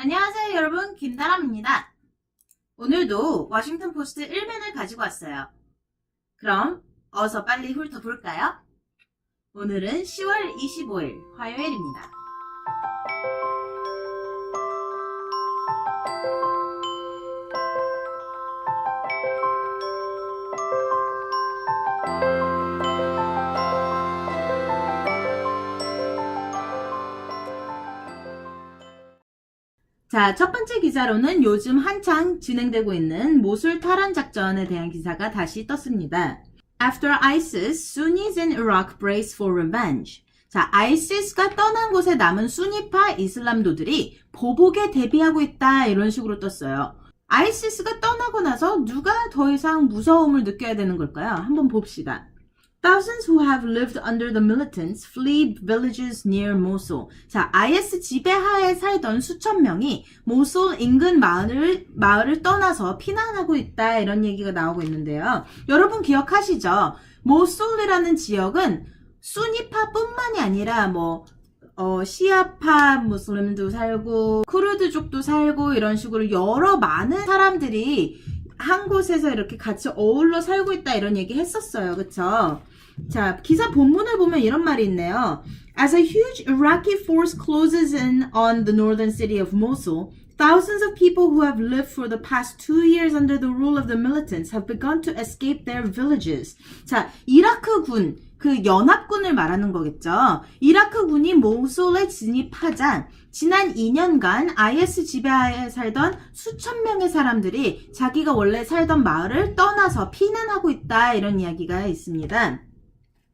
안녕하세요 여러분, 김다람입니다. 오늘도 워싱턴 포스트 1면을 가지고 왔어요. 그럼 어서 빨리 훑어볼까요? 오늘은 10월 25일 화요일입니다. 자, 첫 번째 기사로는 요즘 한창 진행되고 있는 모술 탈환 작전에 대한 기사가 다시 떴습니다. After ISIS, Sunnis in Iraq brace for revenge. 자, ISIS가 떠난 곳에 남은 수니파 이슬람도들이 보복에 대비하고 있다, 이런 식으로 떴어요. ISIS가 떠나고 나서 누가 더 이상 무서움을 느껴야 되는 걸까요? 한번 봅시다. Thousands who have lived under the militants flee villages near Mosul. 자, IS 지배하에 살던 수천 명이 모술 인근 마을을 떠나서 피난하고 있다, 이런 얘기가 나오고 있는데요. 여러분 기억하시죠? 모술이라는 지역은 수니파뿐만이 아니라 시아파 무슬림도 살고 쿠르드족도 살고 이런 식으로 여러 많은 사람들이 한 곳에서 이렇게 같이 어울러 살고 있다, 이런 얘기 했었어요. 그쵸? 자, 기사 본문을 보면 이런 말이 있네요. As a huge Iraqi force closes in on the northern city of Mosul, thousands of people who have lived for the past 2 years under the rule of the militants have begun to escape their villages. 자, 이라크군, 그 연합군을 말하는 거겠죠. 이라크군이 모술에 진입하자 지난 2년간 IS 지배하에 살던 수천 명의 사람들이 자기가 원래 살던 마을을 떠나서 피난하고 있다, 이런 이야기가 있습니다.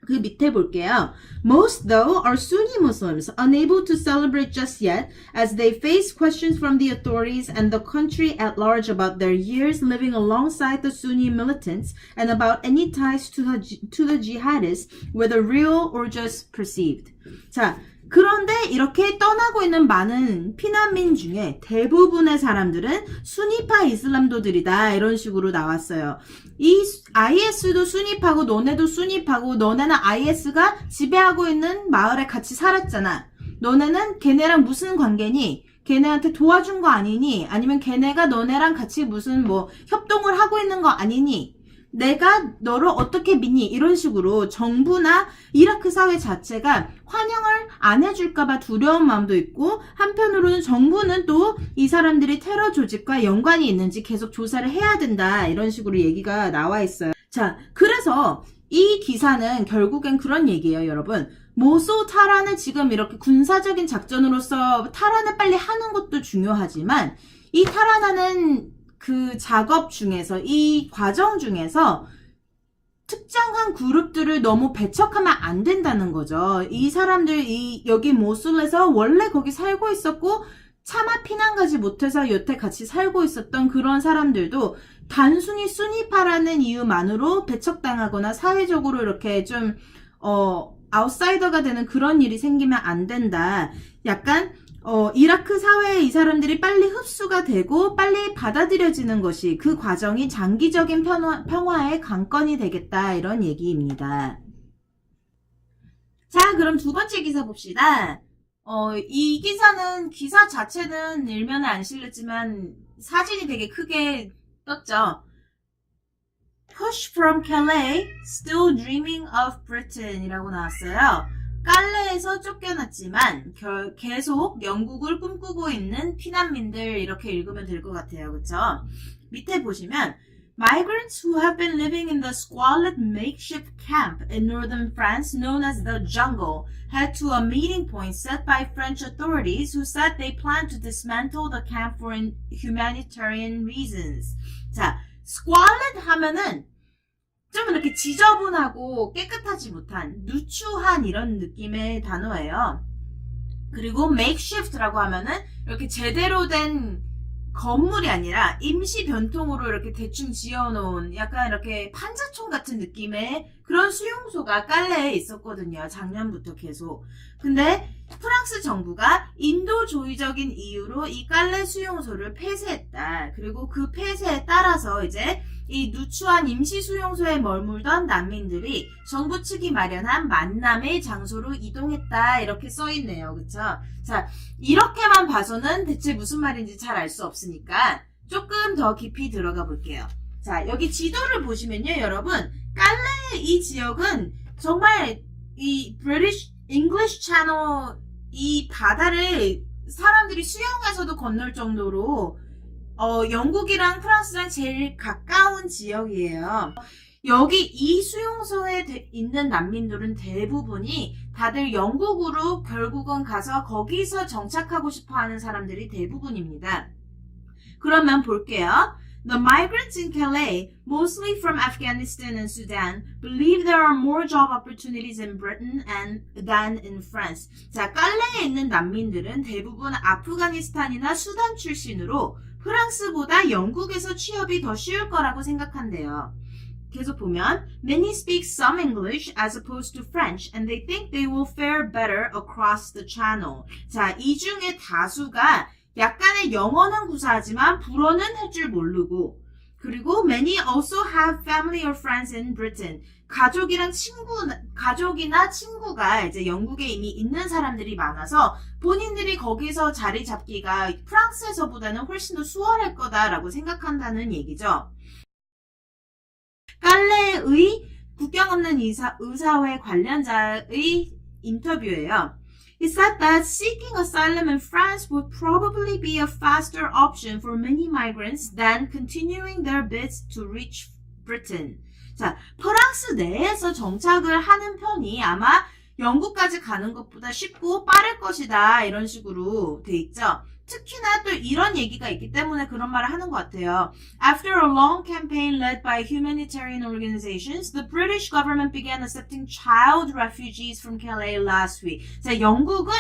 그 밑에 볼게요. Most, though, are Sunni Muslims, unable to celebrate just yet, as they face questions from the authorities and the country at large about their years living alongside the Sunni militants and about any ties to the jihadists, whether real or just perceived. 자, 그런데 이렇게 떠나고 있는 많은 피난민 중에 대부분의 사람들은 수니파 이슬람도들이다, 이런 식으로 나왔어요. 이 IS도 수니파고 너네도 수니파고 너네는 IS가 지배하고 있는 마을에 같이 살았잖아. 너네는 걔네랑 무슨 관계니? 걔네한테 도와준 거 아니니? 아니면 걔네가 너네랑 같이 무슨 협동을 하고 있는 거 아니니? 내가 너를 어떻게 믿니? 이런 식으로 정부나 이라크 사회 자체가 환영을 안 해줄까봐 두려운 마음도 있고, 한편으로는 정부는 또 이 사람들이 테러 조직과 연관이 있는지 계속 조사를 해야 된다, 이런 식으로 얘기가 나와 있어요. 자, 그래서 이 기사는 결국엔 그런 얘기예요, 여러분. 모술 탈환을 지금 이렇게 군사적인 작전으로서 탈환을 빨리 하는 것도 중요하지만, 이 탈환하는 그 작업 중에서, 이 과정 중에서 특정한 그룹들을 너무 배척하면 안 된다는 거죠. 이 사람들, 여기 모술에서 원래 거기 살고 있었고 차마 피난 가지 못해서 여태 같이 살고 있었던 그런 사람들도 단순히 수니파라는 이유만으로 배척당하거나 사회적으로 이렇게 좀 아웃사이더가 되는 그런 일이 생기면 안 된다. 약간 이라크 사회에 이 사람들이 빨리 흡수가 되고 빨리 받아들여지는 것이, 그 과정이 장기적인 평화의 관건이 되겠다, 이런 얘기입니다. 자, 그럼 두 번째 기사 봅시다. 이 기사는, 기사 자체는 일면에 안 실렸지만 사진이 되게 크게 떴죠. Push from Calais, still dreaming of Britain 이라고 나왔어요. 깔레에서 쫓겨났지만 계속 영국을 꿈꾸고 있는 피난민들, 이렇게 읽으면 될 것 같아요. 그쵸? 밑에 보시면 Migrants who have been living in the squalid makeshift camp in northern France known as the Jungle head to a meeting point set by French authorities who said they plan to dismantle the camp for humanitarian reasons. 자, squalid 하면은 좀 이렇게 지저분하고 깨끗하지 못한, 누추한 이런 느낌의 단어예요. 그리고 makeshift라고 하면은 이렇게 제대로 된 건물이 아니라 임시 변통으로 이렇게 대충 지어놓은 약간 이렇게 판자촌 같은 느낌의 그런 수용소가 깔레에 있었거든요. 작년부터 계속. 근데 프랑스 정부가 인도주의적인 이유로 이 깔레 수용소를 폐쇄했다. 그리고 그 폐쇄에 따라서 이제 이 누추한 임시 수용소에 머물던 난민들이 정부 측이 마련한 만남의 장소로 이동했다. 이렇게 써있네요. 그쵸? 자, 이렇게만 봐서는 대체 무슨 말인지 잘 알 수 없으니까 조금 더 깊이 들어가 볼게요. 자, 여기 지도를 보시면요, 여러분. 깔레 이 지역은 정말 이 British English Channel 이 바다를 사람들이 수영해서도 건널 정도로 영국이랑 프랑스랑 제일 가까운 지역이에요. 여기 이 수용소에 있는 난민들은 대부분이 다들 영국으로 결국은 가서 거기서 정착하고 싶어 하는 사람들이 대부분입니다. 그러면 볼게요. The migrants in Calais, mostly from Afghanistan and Sudan, believe there are more job opportunities in Britain than in France. 자, 깔레에 있는 난민들은 대부분 아프가니스탄이나 수단 출신으로 프랑스보다 영국에서 취업이 더 쉬울 거라고 생각한대요. 계속 보면 Many speak some English as opposed to French and they think they will fare better across the channel. 자, 이 중에 다수가 약간의 영어는 구사하지만 불어는 할 줄 모르고 그리고 many also have family or friends in Britain. 가족이나 친구가 이제 영국에 이미 있는 사람들이 많아서 본인들이 거기서 자리 잡기가 프랑스에서보다는 훨씬 더 수월할 거다라고 생각한다는 얘기죠. 깔레의 국경 없는 의사회 관련자의 인터뷰예요. He said that seeking asylum in France would probably be a faster option for many migrants than continuing their bids to reach Britain. 자, 프랑스 내에서 정착을 하는 편이 아마 영국까지 가는 것보다 쉽고 빠를 것이다. 이런 식으로 돼 있죠. 특히나 또 이런 얘기가 있기 때문에 그런 말을 하는 것 같아요. After a long campaign led by humanitarian organizations, the British government began accepting child refugees from Calais last week. 자, 영국은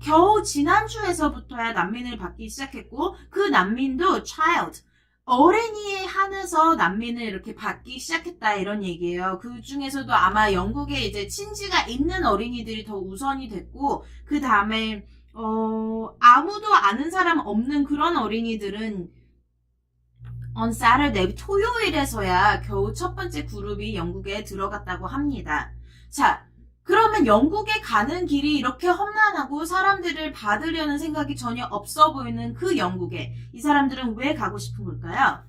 겨우 지난주에서부터야 난민을 받기 시작했고 그 난민도 child, 어린이에 한해서 난민을 이렇게 받기 시작했다 이런 얘기예요. 그 중에서도 아마 영국에 이제 친지가 있는 어린이들이 더 우선이 됐고 그 다음에 아무도 아는 사람 없는 그런 어린이들은 on Saturday, 토요일에서야 겨우 첫 번째 그룹이 영국에 들어갔다고 합니다. 자, 그러면 영국에 가는 길이 이렇게 험난하고 사람들을 받으려는 생각이 전혀 없어 보이는 그 영국에 이 사람들은 왜 가고 싶은 걸까요?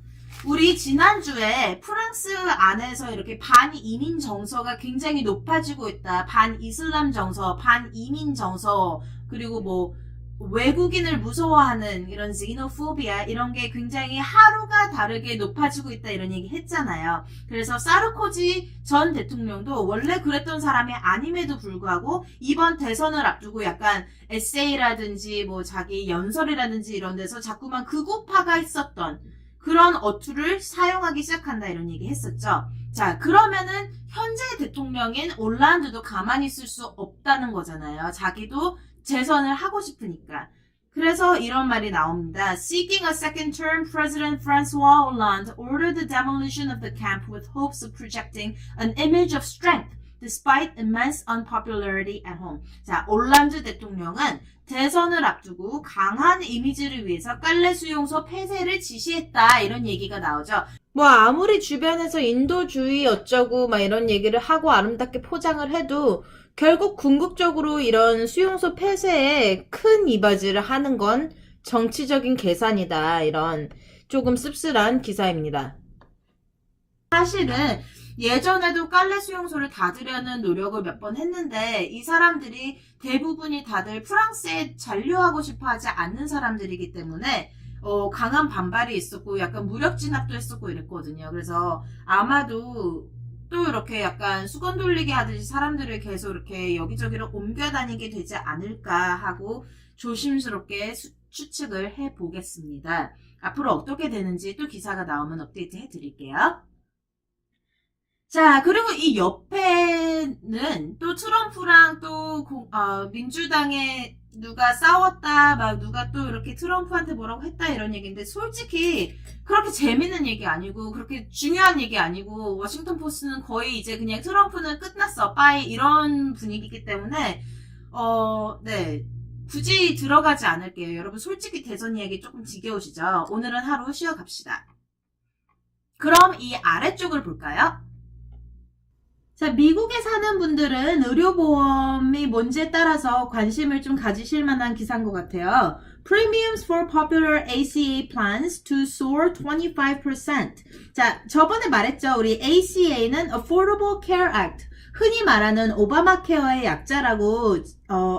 우리 지난주에 프랑스 안에서 이렇게 반이민 정서가 굉장히 높아지고 있다. 반이슬람 정서, 반이민 정서, 그리고 뭐 외국인을 무서워하는 이런 xenophobia 이런 게 굉장히 하루가 다르게 높아지고 있다 이런 얘기 했잖아요. 그래서 사르코지 전 대통령도 원래 그랬던 사람이 아님에도 불구하고 이번 대선을 앞두고 약간 에세이라든지 뭐 자기 연설이라든지 이런 데서 자꾸만 극우파가 있었던 그런 어투를 사용하기 시작한다 이런 얘기 했었죠. 자, 그러면은 현재 대통령인 올란드도 가만히 있을 수 없다는 거잖아요. 자기도 재선을 하고 싶으니까. 그래서 이런 말이 나옵니다. Seeking a second term, President François Hollande ordered the demolition of the camp with hopes of projecting an image of strength despite immense unpopularity at home. 자, 올란드 대통령은 대선을 앞두고 강한 이미지를 위해서 깔레 수용소 폐쇄를 지시했다 이런 얘기가 나오죠. 뭐 아무리 주변에서 인도주의 어쩌고 막 이런 얘기를 하고 아름답게 포장을 해도 결국 궁극적으로 이런 수용소 폐쇄에 큰 이바지를 하는 건 정치적인 계산이다. 이런 조금 씁쓸한 기사입니다. 사실은 예전에도 깔레 수용소를 닫으려는 노력을 몇 번 했는데 이 사람들이 대부분이 다들 프랑스에 잔류하고 싶어 하지 않는 사람들이기 때문에 강한 반발이 있었고 약간 무력 진압도 했었고 이랬거든요. 그래서 아마도 또 이렇게 약간 수건 돌리기 하듯이 사람들을 계속 이렇게 여기저기로 옮겨 다니게 되지 않을까 하고 조심스럽게 추측을 해보겠습니다. 앞으로 어떻게 되는지 또 기사가 나오면 업데이트 해드릴게요. 자, 그리고 이 옆에는 또 트럼프랑 또 민주당의 누가 싸웠다, 막 누가 또 이렇게 트럼프한테 뭐라고 했다 이런 얘기인데 솔직히 그렇게 재밌는 얘기 아니고 그렇게 중요한 얘기 아니고 워싱턴 포스트는 거의 이제 그냥 트럼프는 끝났어, 빠이 이런 분위기이기 때문에 네. 굳이 들어가지 않을게요. 여러분 솔직히 대선 이야기 조금 지겨우시죠? 오늘은 하루 쉬어갑시다. 그럼 이 아래쪽을 볼까요? 자, 미국에 사는 분들은 의료보험이 뭔지에 따라서 관심을 좀 가지실 만한 기사인 것 같아요. Premiums for popular ACA plans to soar 25%. 자, 저번에 말했죠. 우리 ACA는 Affordable Care Act. 흔히 말하는 오바마 케어의 약자라고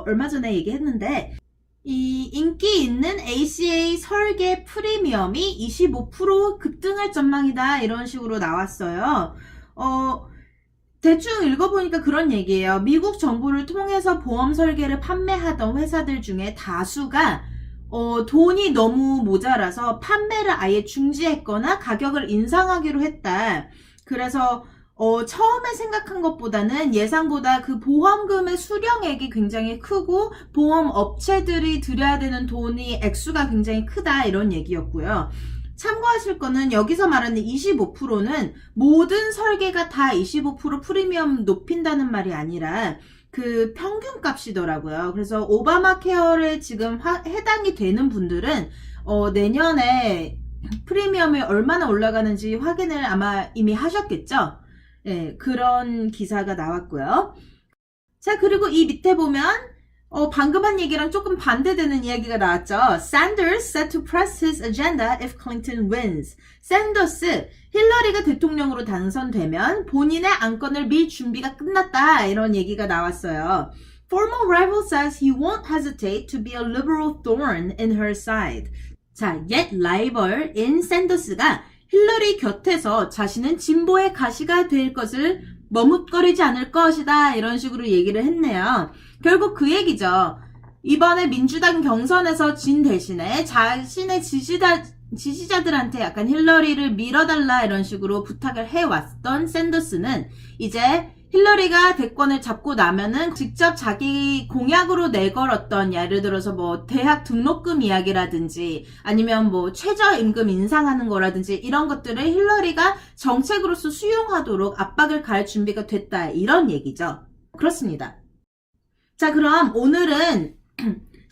얼마 전에 얘기했는데 이 인기 있는 ACA 설계 프리미엄이 25% 급등할 전망이다 이런 식으로 나왔어요. 대충 읽어보니까 그런 얘기예요. 미국 정부를 통해서 보험 설계를 판매하던 회사들 중에 다수가 돈이 너무 모자라서 판매를 아예 중지했거나 가격을 인상하기로 했다. 그래서 처음에 생각한 것보다는 예상보다 그 보험금의 수령액이 굉장히 크고 보험 업체들이 들여야 되는 돈이 액수가 굉장히 크다 이런 얘기였고요. 참고하실 거는 여기서 말하는 25%는 모든 설계가 다 25% 프리미엄 높인다는 말이 아니라 그 평균 값이더라고요. 그래서 오바마 케어를 지금 해당이 되는 분들은 내년에 프리미엄이 얼마나 올라가는지 확인을 아마 이미 하셨겠죠? 네, 그런 기사가 나왔고요. 자, 그리고 이 밑에 보면 방금 한 얘기랑 조금 반대되는 이야기가 나왔죠. Sanders set to press his agenda if Clinton wins. 샌더스, 힐러리가 대통령으로 당선되면 본인의 안건을 밀 준비가 끝났다 이런 얘기가 나왔어요. Former rival says he won't hesitate to be a liberal thorn in her side. 자, 옛 라이벌인 샌더스가 힐러리 곁에서 자신은 진보의 가시가 될 것을 머뭇거리지 않을 것이다 이런 식으로 얘기를 했네요. 결국 그 얘기죠. 이번에 민주당 경선에서 진 대신에 자신의 지지자들한테 약간 힐러리를 밀어달라 이런 식으로 부탁을 해왔던 샌더스는 이제 힐러리가 대권을 잡고 나면은 직접 자기 공약으로 내걸었던 예를 들어서 뭐 대학 등록금 이야기라든지 아니면 뭐 최저임금 인상하는 거라든지 이런 것들을 힐러리가 정책으로서 수용하도록 압박을 가할 준비가 됐다 이런 얘기죠. 그렇습니다. 자, 그럼 오늘은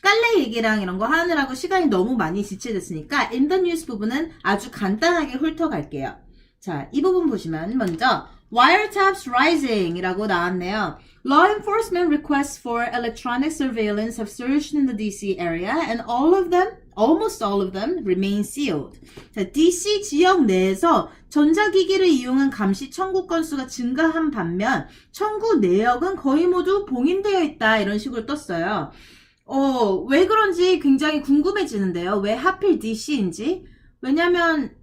깔레 얘기랑 이런 거 하느라고 시간이 너무 많이 지체됐으니까 in the news 부분은 아주 간단하게 훑어갈게요. 자, 이 부분 보시면 먼저 wiretaps rising 이라고 나왔네요. Law enforcement requests for electronic surveillance have surged in the DC area and almost all of them remain sealed. 자, DC 지역 내에서 전자기기를 이용한 감시 청구 건수가 증가한 반면 청구 내역은 거의 모두 봉인되어 있다 이런 식으로 떴어요. 왜 그런지 굉장히 궁금해지는데요. 왜 하필 DC인지? 왜냐면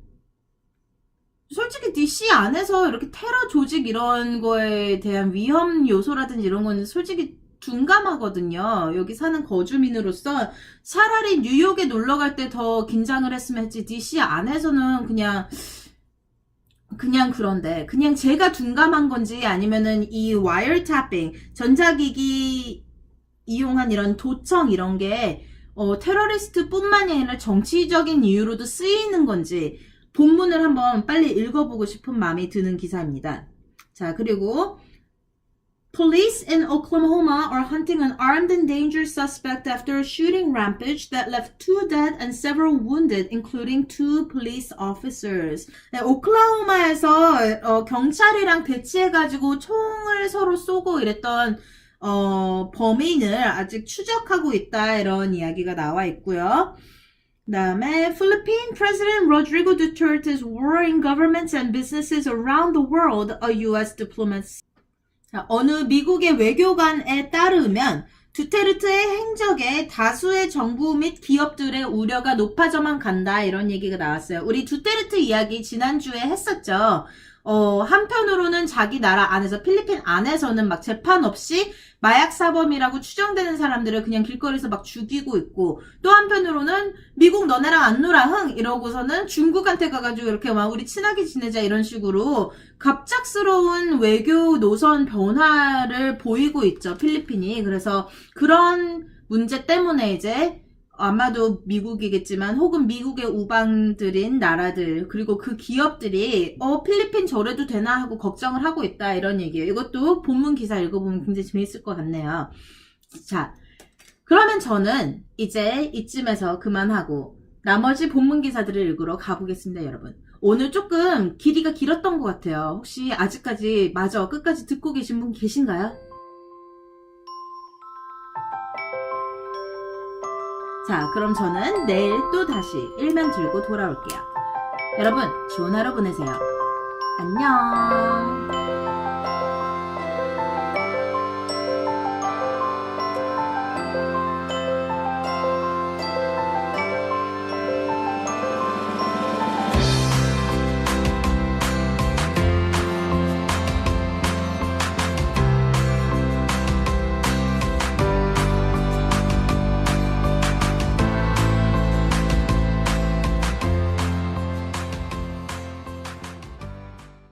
솔직히 DC 안에서 이렇게 테러 조직 이런 거에 대한 위험 요소라든지 이런 거는 솔직히 둔감하거든요. 여기 사는 거주민으로서 차라리 뉴욕에 놀러 갈 때 더 긴장을 했으면 했지 DC 안에서는 그냥 그런데 그냥 제가 둔감한 건지 아니면은 이 와이어태핑 전자기기 이용한 이런 도청 이런 게 테러리스트 뿐만이 아니라 정치적인 이유로도 쓰이는 건지 본문을 한번 빨리 읽어보고 싶은 마음이 드는 기사입니다. 자, 그리고 Police in Oklahoma are hunting an armed and dangerous suspect after a shooting rampage that left 2 dead and several wounded, including 2 police officers. 네, 오클라호마에서 경찰이랑 대치해가지고 총을 서로 쏘고 이랬던 범인을 아직 추적하고 있다 이런 이야기가 나와 있고요. 다음에 Philippine President Rodrigo Duterte's warring governments and businesses around the world, a U.S. diplomat. 자, 어느 미국의 외교관에 따르면 두테르테의 행적에 다수의 정부 및 기업들의 우려가 높아져만 간다 이런 얘기가 나왔어요. 우리 두테르테 이야기 지난주에 했었죠. 한편으로는 자기 나라 안에서 필리핀 안에서는 막 재판 없이 마약 사범이라고 추정되는 사람들을 그냥 길거리에서 막 죽이고 있고 또 한편으로는 미국 너네랑 안 놀아 흥 이러고서는 중국한테 가가지고 이렇게 막 우리 친하게 지내자 이런 식으로 갑작스러운 외교 노선 변화를 보이고 있죠 필리핀이. 그래서 그런 문제 때문에 이제 아마도 미국이겠지만 혹은 미국의 우방들인 나라들 그리고 그 기업들이 필리핀 저래도 되나 하고 걱정을 하고 있다 이런 얘기예요. 이것도 본문 기사 읽어보면 굉장히 재밌을 것 같네요. 자, 그러면 저는 이제 이쯤에서 그만하고 나머지 본문 기사들을 읽으러 가보겠습니다, 여러분. 오늘 조금 길이가 길었던 것 같아요. 혹시 아직까지 마저 끝까지 듣고 계신 분 계신가요? 자, 그럼 저는 내일 또 다시 일면 들고 돌아올게요. 여러분, 좋은 하루 보내세요. 안녕.